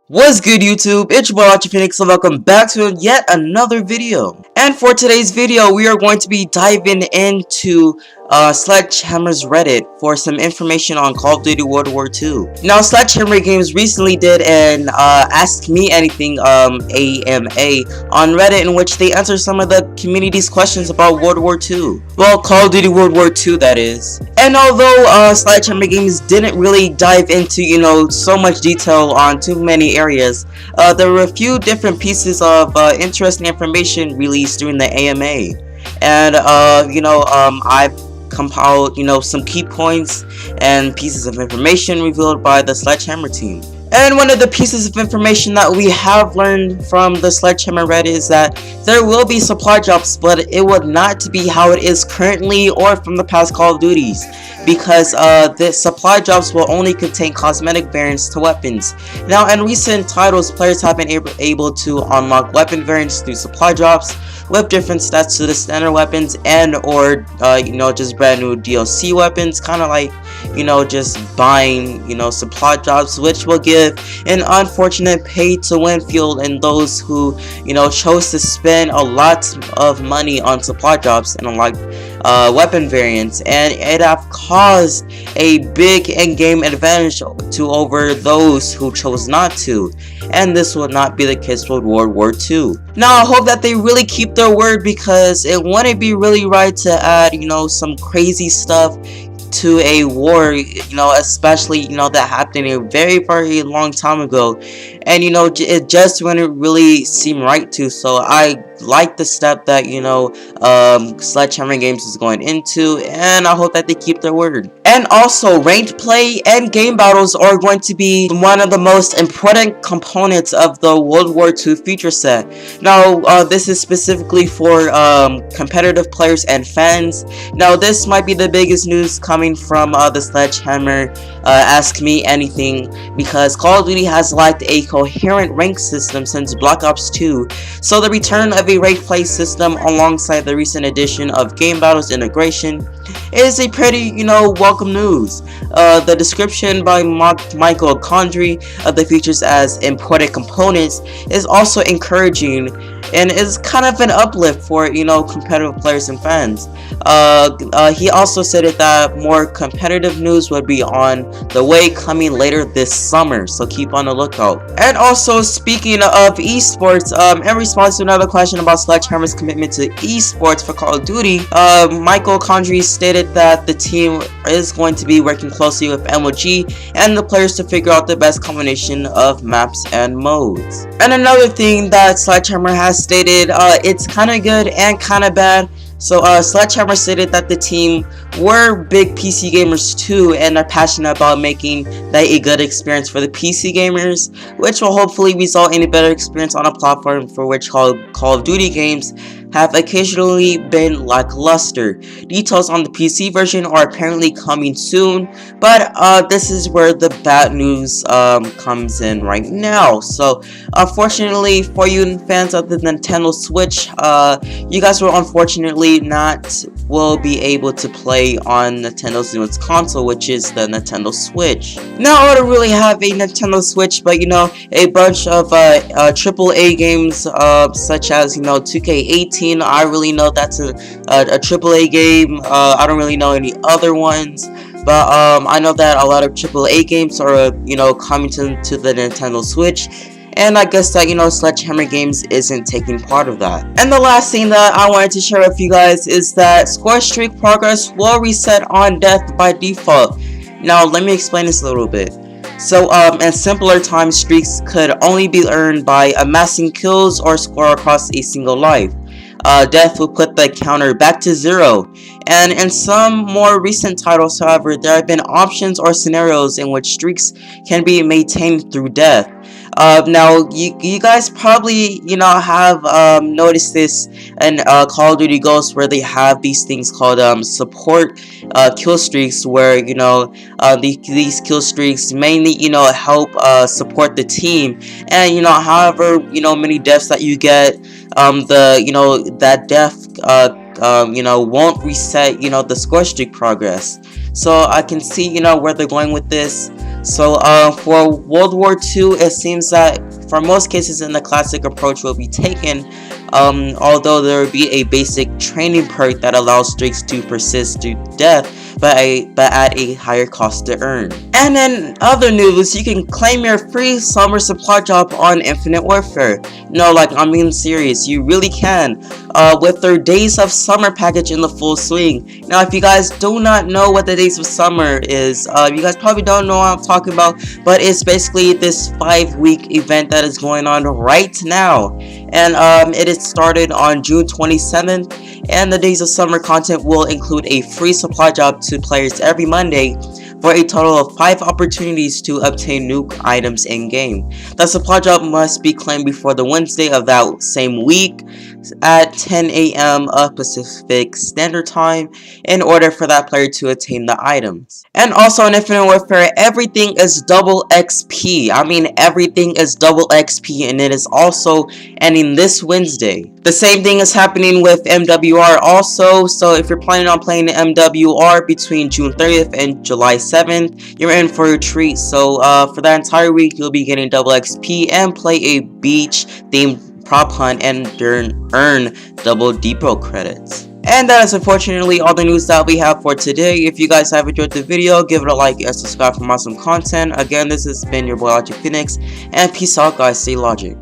What's good, YouTube? It's your boy Phoenix, and welcome back to yet another video. And for today's video, we are going to be diving into Sledgehammer's Reddit for some information on Call of Duty World War II. Now, Sledgehammer Games recently did an Ask Me Anything AMA on Reddit, in which they answered some of the community's questions about World War II. Well, Call of Duty World War II, that is. And although Sledgehammer Games didn't really dive into, so much detail on too many areas, there were a few different pieces of interesting information released during the AMA. And, I've compiled, some key points and pieces of information revealed by the Sledgehammer team. And one of the pieces of information that we have learned from the Sledgehammer Reddit is that there will be supply drops, but it would not be how it is currently or from the past Call of Duties, because the supply drops will only contain cosmetic variants to weapons. Now, in recent titles, players have been able to unlock weapon variants through supply drops with different stats to the standard weapons and or just brand new DLC weapons, kind of like just buying supply drops, which will give an unfortunate pay to win field in those who chose to spend a lot of money on supply drops and unlock weapon variants, and it have caused a big in-game advantage to over those who chose not to, and this will not be the case with World War II. Now, I hope that they really keep their word, because it wouldn't be really right to add some crazy stuff to a war, especially that happened a very long time ago, and it just wouldn't really seem right to. So I like the step that Sledgehammer Games is going into, and I hope that they keep their word. And also, ranked play and game battles are going to be one of the most important components of the World War II feature set. Now, this is specifically for competitive players and fans. Now, this might be the biggest news coming from the Sledgehammer Ask Me Anything, because Call of Duty has lacked a coherent rank system since Black Ops 2, so the return of a ranked play system alongside the recent addition of game battles integration is a pretty welcome news. The description by Michael Condry of the features as important components is also encouraging, and is kind of an uplift for competitive players and fans. He also stated that more competitive news would be on the way coming later this summer, so keep on the lookout. And also, speaking of eSports, in response to another question about Sledgehammer's commitment to eSports for Call of Duty, Michael Condry stated that the team is going to be working closely with MOG and the players to figure out the best combination of maps and modes. And another thing that Sledgehammer has stated, it's kind of good and kind of bad. So Sledgehammer stated that the team were big PC gamers too, and are passionate about making that a good experience for the PC gamers, which will hopefully result in a better experience on a platform for which Call of Duty games have occasionally been lackluster. Details on the PC version are apparently coming soon, but this is where the bad news comes in right now. So unfortunately for you fans of the Nintendo Switch, you guys will unfortunately will be able to play on Nintendo's newest console, which is the Nintendo Switch. Now, I don't really have a Nintendo Switch, but a bunch of AAA games such as 2K18. I really know that's a AAA game. I don't really know any other ones, but I know that a lot of AAA games are coming to the Nintendo Switch. And I guess that, Sledgehammer Games isn't taking part of that. And the last thing that I wanted to share with you guys is that score streak progress will reset on death by default. Now, let me explain this a little bit. So, in simpler times, streaks could only be earned by amassing kills or score across a single life. Death will put the counter back to 0. And in some more recent titles, however, there have been options or scenarios in which streaks can be maintained through death. Now, you guys probably, have noticed this in Call of Duty Ghosts, where they have these things called support kill streaks, where, these kill streaks mainly, help support the team. And, however, many deaths that you get, that death, won't reset, the score streak progress. So I can see, where they're going with this. So for World War II, it seems that for most cases in the classic approach will be taken, although there will be a basic training perk that allows streaks to persist to death, but at a higher cost to earn. And in other news, you can claim your free summer supply drop on Infinite Warfare. No, like, I'm being serious, you really can. With their Days of Summer package in the full swing. Now, if you guys do not know what the Days of Summer is, you guys probably don't know what I'm talking about, but it's basically this 5-week event that is going on right now. And it is started on June 27th, and the Days of Summer content will include a free supply drop to players every Monday, for a total of 5 opportunities to obtain new items in-game. The supply drop must be claimed before the Wednesday of that same week at 10 a.m. Pacific Standard Time in order for that player to attain the items. And also in Infinite Warfare, everything is double XP. I mean, everything is double XP, and it is also ending this Wednesday. The same thing is happening with MWR also, so if you're planning on playing MWR between June 30th and July 7th, you're in for a treat. So for that entire week, you'll be getting double XP and play a beach themed prop hunt and earn double depot credits. And that is unfortunately all the news that we have for today. If you guys have enjoyed the video, give it a like and subscribe for more awesome content. Again, this has been your boy Logic Phoenix, and peace out guys, stay logic.